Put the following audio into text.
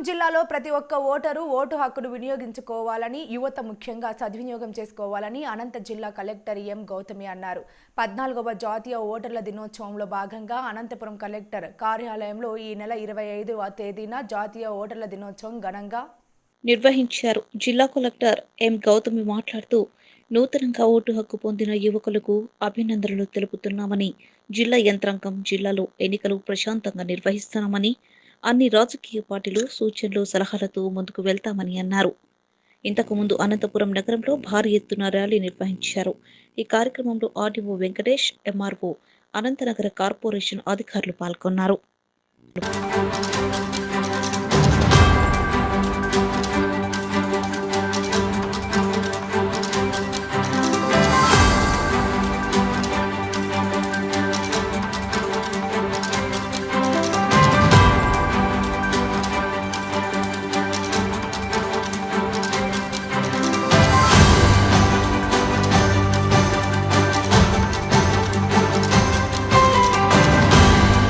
జిల్లాలో ప్రతి ఒక్క ఓటరు ఓటు హక్కును వినియోగించుకోవాలని, యువత ముఖ్యంగా సద్వినియోగం చేసుకోవాలని అనంత జిల్లా కలెక్టర్ ఎం గౌతమి అన్నారు. 14వ జాతీయ ఓటర్ల దినోత్సవంలో భాగంగా అనంతపురం కలెక్టర్ కార్యాలయంలో ఈ నెల 25వ తేదీన జాతీయ ఓటర్ల దినోత్సవం ఘనంగా నిర్వహించారు. జిల్లా కలెక్టర్ ఎం గౌతమి మాట్లాడుతూ, నూతనంగా ఓటు హక్కు పొందిన యువకులకు అభినందనలు తెలుపుతున్నామని, జిల్లా యంత్రాంగం జిల్లాలో ఎన్నికలు ప్రశాంతంగా నిర్వహిస్తున్నామని, అన్ని రాజకీయ పార్టీలు సూచనలు సలహాలతో ముందుకు వెళ్తామని అన్నారు. ఇంతకుముందు అనంతపురం నగరంలో భారీ ఎత్తున ర్యాలీ నిర్వహించారు. ఈ కార్యక్రమంలో ఆర్డీఓ వెంకటేష్, ఎంఆర్ఓ, అనంతనగర కార్పొరేషన్ అధికారులు పాల్గొన్నారు.